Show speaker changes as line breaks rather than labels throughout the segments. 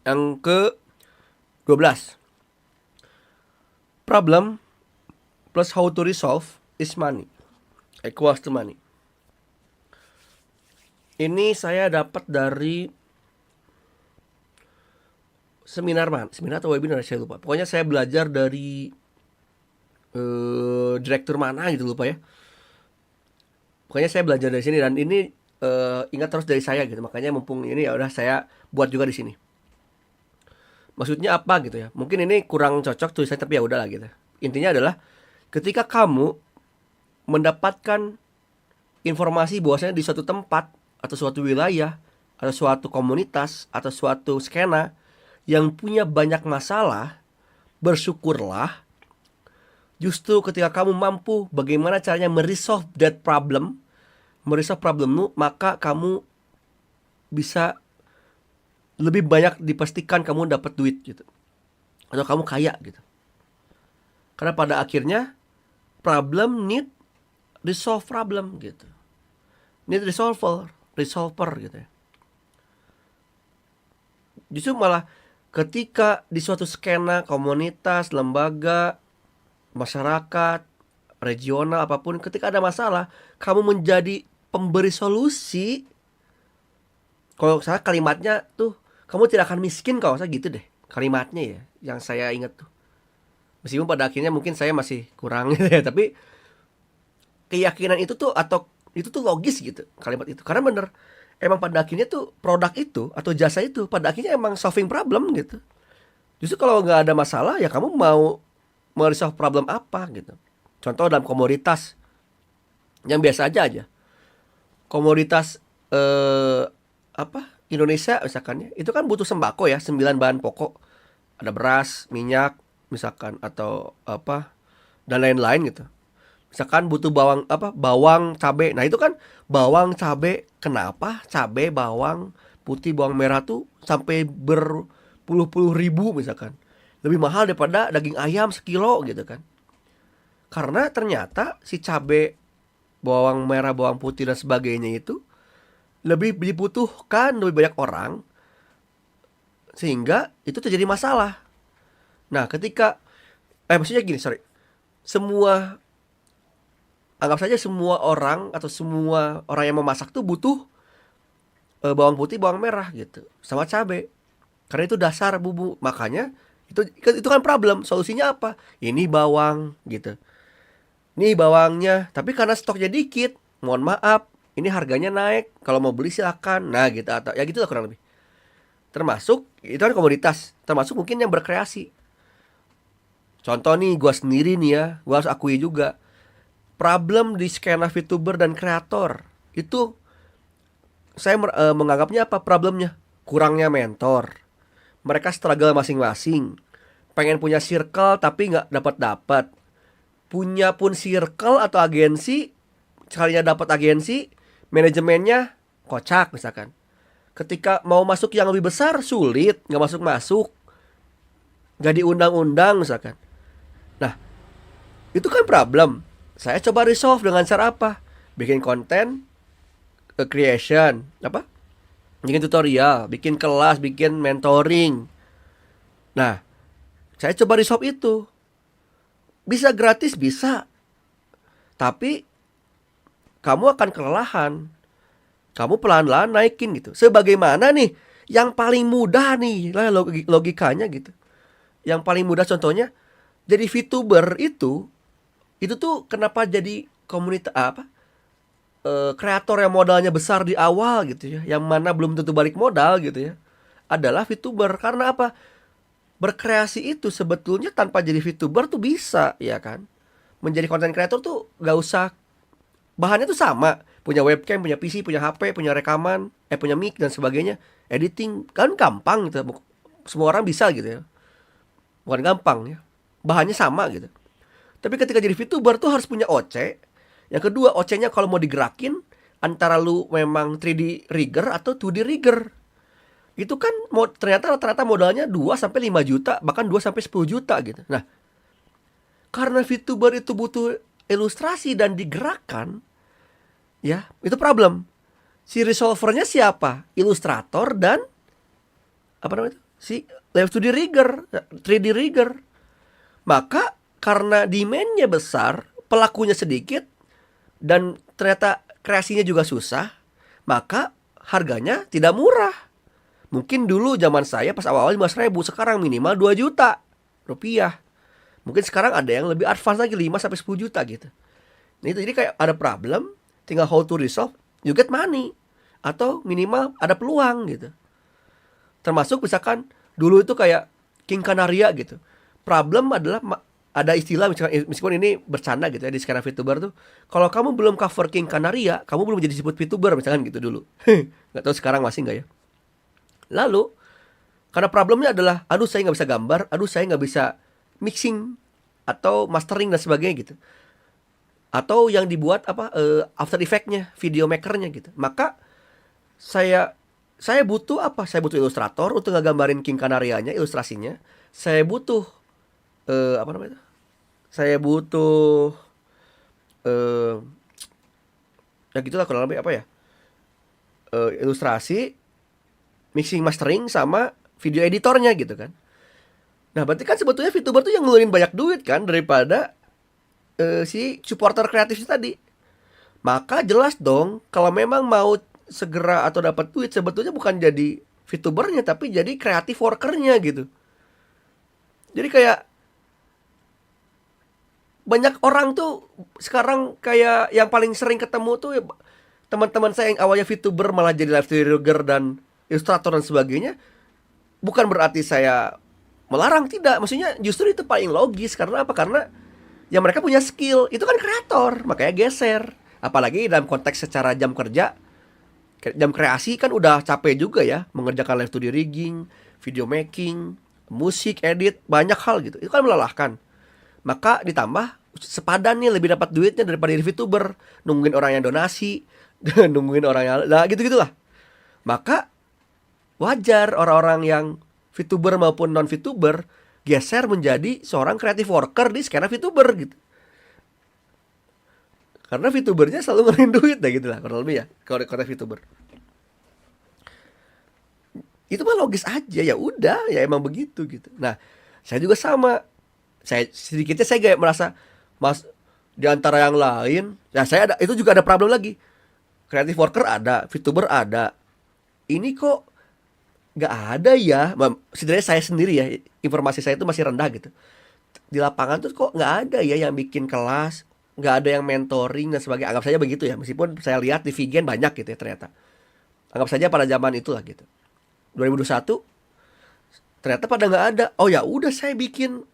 Yang ke 12. Problem plus how to resolve is money equals to money. Ini saya dapat dari seminar atau webinar, saya lupa. Pokoknya saya belajar dari direktur mana gitu, lupa ya. Pokoknya saya belajar dari sini dan ini ingat terus dari saya gitu. Makanya mumpung ini ya udah saya buat juga di sini. Maksudnya apa gitu ya? Mungkin ini kurang cocok tulisannya tapi ya udahlah gitu. Intinya adalah ketika kamu mendapatkan informasi bahwasanya di suatu tempat atau suatu wilayah atau suatu komunitas atau suatu skena yang punya banyak masalah, bersyukurlah. Justru ketika kamu mampu bagaimana caranya meresolve that problem, meresolve problemmu, maka kamu bisa lebih banyak dipastikan kamu dapat duit gitu. Atau kamu kaya gitu. Karena pada akhirnya problem need resolve problem gitu. Need resolver gitu ya. Justru malah ketika di suatu skena, komunitas, lembaga, masyarakat, regional apapun, ketika ada masalah, kamu menjadi pemberi solusi. Kalau saya kalimatnya tuh, kamu tidak akan miskin kalau saya gitu deh. Kalimatnya ya, yang saya ingat tuh. Meskipun pada akhirnya mungkin saya masih kurang gitu ya, tapi keyakinan itu tuh atau itu tuh logis gitu kalimat itu. Karena bener, emang pada akhirnya tuh produk itu atau jasa itu pada akhirnya emang solving problem gitu. Justru kalau nggak ada masalah ya kamu mau meresolve problem apa gitu. Contoh dalam komoditas yang biasa aja. Komoditas apa Indonesia misalkan ya, itu kan butuh sembako ya, 9 bahan pokok. Ada beras, minyak misalkan atau apa dan lain-lain gitu. Misalkan butuh bawang, cabai. Nah, itu kan bawang, cabai. Kenapa cabai, bawang putih, bawang merah tuh sampai berpuluh-puluh ribu misalkan. Lebih mahal daripada daging ayam sekilo gitu kan. Karena ternyata si cabai, bawang merah, bawang putih dan sebagainya itu lebih dibutuhkan lebih banyak orang, sehingga itu terjadi masalah. Nah, ketika maksudnya gini, sorry. Anggap saja semua orang atau semua orang yang memasak tuh butuh bawang putih, bawang merah gitu, sama cabai. Karena itu dasar bumbu. Makanya itu kan problem. Solusinya apa? Ini bawang gitu. Nih bawangnya, tapi karena stoknya dikit, mohon maaf, ini harganya naik. Kalau mau beli silakan. Nah, gitu atau ya gitu lah kurang lebih. Termasuk itu kan komoditas, termasuk mungkin yang berkreasi. Contoh nih, gua sendiri nih ya, gua harus akui juga. Problem di skena VTuber dan kreator itu saya menganggapnya apa problemnya? Kurangnya mentor. Mereka struggle masing-masing. Pengen punya circle tapi nggak dapat. Punya pun circle atau agensi, sekalinya dapat agensi, manajemennya kocak misalkan. Ketika mau masuk yang lebih besar sulit, nggak masuk, nggak diundang-undang misalkan. Nah, itu kan problem. Saya coba resolve dengan cara apa? Bikin konten, creation, bikin tutorial, bikin kelas, bikin mentoring. Nah, saya coba resolve itu. Bisa gratis, bisa. Tapi kamu akan kelelahan. Kamu pelan-pelan naikin gitu. Sebagaimana nih, yang paling mudah nih, lah logikanya gitu. Yang paling mudah contohnya, jadi VTuber itu tuh kenapa jadi komunitas kreator yang modalnya besar di awal gitu ya, yang mana belum tentu balik modal gitu ya, adalah VTuber. Karena apa? Berkreasi itu sebetulnya tanpa jadi VTuber tuh bisa, ya kan? Menjadi konten kreator tuh gak usah, bahannya tuh sama, punya webcam, punya PC, punya HP, punya rekaman, punya mic dan sebagainya, editing kan gampang gitu, semua orang bisa gitu ya, bukan gampang ya, bahannya sama gitu. Tapi ketika jadi VTuber tuh harus punya OC. Yang kedua, OC-nya kalau mau digerakin antara lu memang 3D rigger atau 2D rigger. Itu kan ternyata rata-rata modalnya 2 sampai 5 juta, bahkan 2 sampai 10 juta gitu. Nah, karena VTuber itu butuh ilustrasi dan digerakkan, ya, itu problem. Si resolvernya siapa? Ilustrator dan apa namanya itu? si Live 2D rigger, 3D rigger. Maka karena demand-nya besar, pelakunya sedikit, dan ternyata kreasinya juga susah, maka harganya tidak murah. Mungkin dulu zaman saya pas awal-awal 15.000, sekarang minimal 2 juta rupiah. Mungkin sekarang ada yang lebih advance lagi 5 sampai 10 juta gitu. Nah, itu jadi kayak ada problem, tinggal how to resolve, you get money. Atau minimal ada peluang gitu. Termasuk misalkan dulu itu kayak King Canaria gitu. Problem adalah ada istilah meskipun ini bercanda gitu ya di skena VTuber tuh. Kalau kamu belum cover King Canaria, kamu belum jadi disebut VTuber misalkan gitu dulu. Nggak tahu sekarang masih nggak ya. Lalu karena problemnya adalah, aduh saya nggak bisa gambar, aduh saya nggak bisa mixing atau mastering dan sebagainya gitu. Atau yang dibuat After Effect-nya, video maker-nya gitu. Maka saya butuh apa? Saya butuh ilustrator untuk ngegambarin King Canaria-nya, ilustrasinya. Saya butuh apa namanya? Saya butuh ya gitulah kurang lebih apa ya? Ilustrasi, mixing mastering sama video editornya gitu kan. Nah, berarti kan sebetulnya VTuber tuh yang ngeluarin banyak duit kan daripada si supporter kreatifnya tadi. Maka jelas dong kalau memang mau segera atau dapat duit sebetulnya bukan jadi VTubernya tapi jadi kreatif workernya gitu. Jadi kayak banyak orang tuh sekarang kayak yang paling sering ketemu tuh ya, teman-teman saya yang awalnya VTuber malah jadi live streamer dan ilustrator dan sebagainya. Bukan berarti saya melarang, tidak. Maksudnya justru itu paling logis. Karena apa? Karena ya mereka punya skill. Itu kan kreator, makanya geser. Apalagi dalam konteks secara jam kerja, jam kreasi kan udah capek juga ya, mengerjakan live studio rigging, video making, musik, edit, banyak hal gitu. Itu kan melelahkan. Maka ditambah sepadan nih lebih dapat duitnya daripada di VTuber, nungguin orang yang donasi, nungguin orang yang gitu-gitulah. Maka wajar orang-orang yang VTuber maupun non VTuber geser menjadi seorang creative worker di skena VTuber gitu. Karena VTubernya selalu ngeluarin duit dah gitu lah kurang lebih ya, kalau VTuber. Itu mah logis aja, ya udah, ya emang begitu gitu. Nah, saya juga sama. Saya kayak merasa mas di antara yang lain, ya saya ada itu juga ada problem lagi. Creative worker ada, VTuber ada. Ini kok nggak ada ya? Sebenarnya saya sendiri ya, informasi saya itu masih rendah gitu. Di lapangan tuh kok nggak ada ya yang bikin kelas, nggak ada yang mentoring dan sebagainya. Anggap saja begitu ya, meskipun saya lihat di Vigen banyak gitu ya ternyata. Anggap saja pada zaman itulah gitu. 2021 ternyata pada nggak ada. Oh ya udah, saya bikin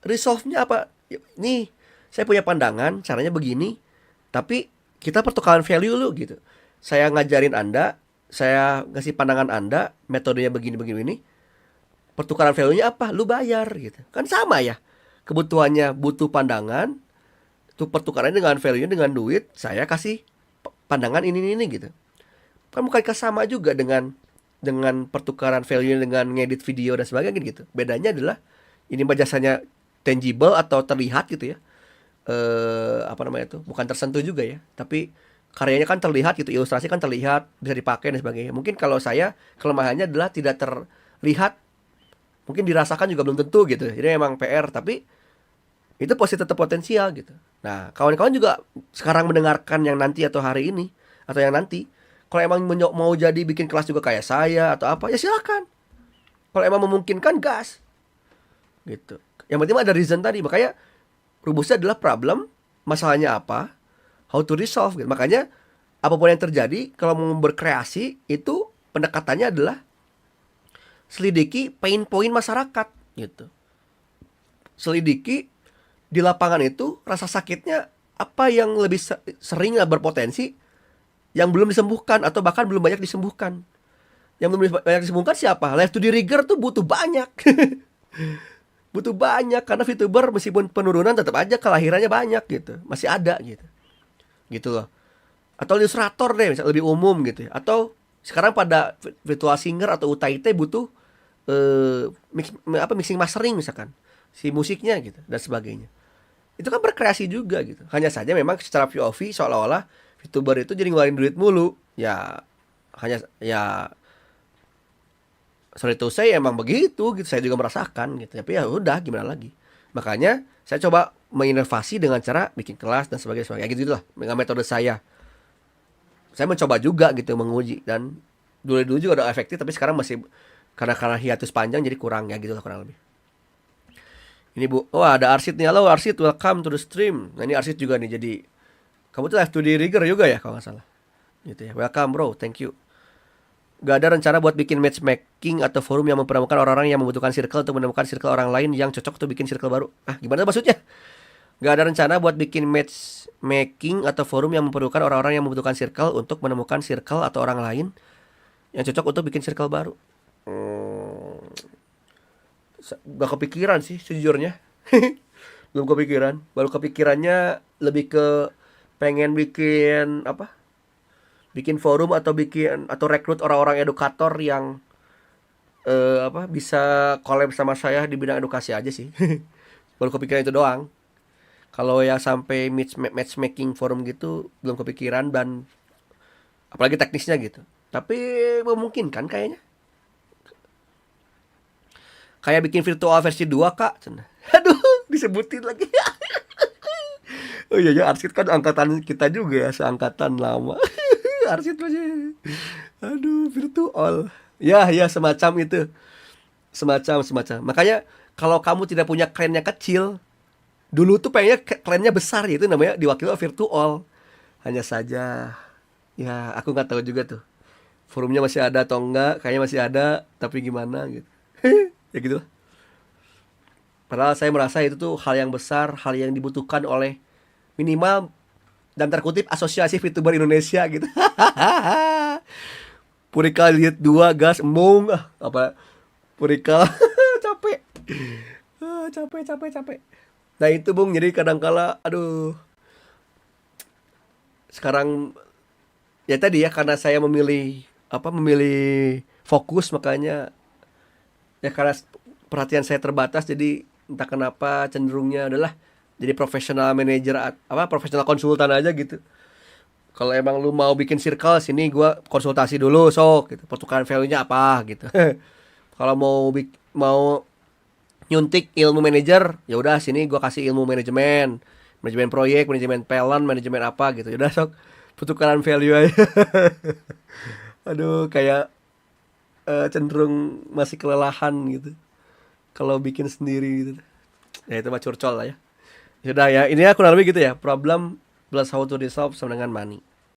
resolve-nya apa? Nih, saya punya pandangan, caranya begini. Tapi kita pertukaran value lu gitu. Saya ngajarin Anda, saya ngasih pandangan Anda, metodenya begini. Pertukaran value-nya apa? Lu bayar gitu. Kan sama ya. Kebutuhannya butuh pandangan, tuh pertukarannya dengan value-nya dengan duit, saya kasih pandangan ini gitu. Kan bukan sama juga dengan pertukaran value dengan ngedit video dan sebagainya gitu. Bedanya adalah ini jasanya tangible atau terlihat gitu ya. Apa namanya itu? Bukan tersentuh juga ya, tapi karyanya kan terlihat gitu, ilustrasi kan terlihat, bisa dipakai dan sebagainya. Mungkin kalau saya kelemahannya adalah tidak terlihat, mungkin dirasakan juga belum tentu gitu. Jadi memang PR, tapi itu pasti tetap potensial gitu. Nah, kawan-kawan juga sekarang mendengarkan yang nanti atau hari ini atau yang nanti, kalau emang mau jadi bikin kelas juga kayak saya atau apa, ya silakan. Kalau emang memungkinkan, gas. Gitu. Yang penting ada reason tadi. Makanya rumusnya adalah problem, masalahnya apa, how to resolve gitu. Makanya apapun yang terjadi kalau mau berkreasi itu pendekatannya adalah selidiki pain point masyarakat gitu. Selidiki di lapangan itu rasa sakitnya apa yang lebih sering berpotensi yang belum disembuhkan atau bahkan belum banyak disembuhkan. Yang belum banyak disembuhkan siapa? Live 2D rigger tuh butuh banyak. Butuh banyak karena VTuber meskipun penurunan tetap aja kelahirannya banyak gitu. Masih ada gitu. Gitu loh. Atau ilustrator deh misalnya lebih umum gitu ya. Atau sekarang pada virtual singer atau UTIT butuh mixing mastering misalkan si musiknya gitu dan sebagainya. Itu kan berkreasi juga gitu. Hanya saja memang secara POV seolah-olah VTuber itu jadi ngeluarin duit mulu. Ya hanya ya sorry to say emang begitu gitu, saya juga merasakan gitu, tapi ya udah gimana lagi. Makanya saya coba menginovasi dengan cara bikin kelas dan sebagainya gitu lah, dengan metode saya mencoba juga gitu menguji, dan dulu juga udah efektif, tapi sekarang masih karena hiatus panjang jadi kurang ya gitu lah kurang lebih. Ini Bu, oh ada Arsid nih, halo Arsid, welcome to the stream. Nah ini Arsid juga nih, jadi kamu tuh F2D rigger juga ya kalau nggak salah gitu ya. Welcome bro, thank you. Gak ada rencana buat bikin matchmaking atau forum yang mempertemukan orang-orang yang membutuhkan circle untuk menemukan circle orang lain yang cocok untuk bikin circle baru? Ah, gimana maksudnya? Gak ada rencana buat bikin matchmaking atau forum yang mempertemukan orang-orang yang membutuhkan circle untuk menemukan circle atau orang lain yang cocok untuk bikin circle baru. Gak kepikiran sih sejujurnya. Belum kepikiran. Baru kepikirannya lebih ke pengen bikin apa? Bikin forum atau rekrut orang-orang edukator yang bisa collab sama saya di bidang edukasi aja sih. Baru kepikiran itu doang. Kalau ya sampai matchmaking forum gitu belum kepikiran, dan apalagi teknisnya gitu. Tapi memungkinkan kayaknya. Kayak bikin virtual versi 2 Kak. Aduh, disebutin lagi. Oh iya ya, Arsid kan angkatan kita juga ya, seangkatan lama. Arsid masih. Aduh, virtual. Ya, ya semacam itu. Semacam. Makanya kalau kamu tidak punya klan yang kecil, dulu tuh pengennya klannya besar, itu namanya diwakili virtual. Hanya saja ya aku nggak tahu juga tuh. Forumnya masih ada atau enggak? Kayaknya masih ada, tapi gimana gitu. Ya gitu. Padahal saya merasa itu tuh hal yang besar, hal yang dibutuhkan oleh minimal dan terkutip Asosiasi VTuber Indonesia gitu. Purika lihat 2 gas emong apa Purika capek. Capek. Nah itu Bung, jadi kadangkala aduh. Sekarang ya tadi ya, karena saya memilih fokus, makanya ya karena perhatian saya terbatas, jadi entah kenapa cenderungnya adalah jadi profesional manager, profesional konsultan aja gitu. Kalau emang lu mau bikin circle, sini gua konsultasi dulu sok gitu. Pertukaran value-nya apa gitu. Kalau mau nyuntik ilmu manajer, ya udah sini gua kasih ilmu manajemen proyek, manajemen talent, manajemen apa gitu. Ya udah sok pertukaran value aja. Aduh, kayak cenderung masih kelelahan gitu kalau bikin sendiri gitu. Ya itu mah curcol lah ya. Sudah ya, ini kurang lebih gitu ya. Problem plus how to resolve sama dengan money.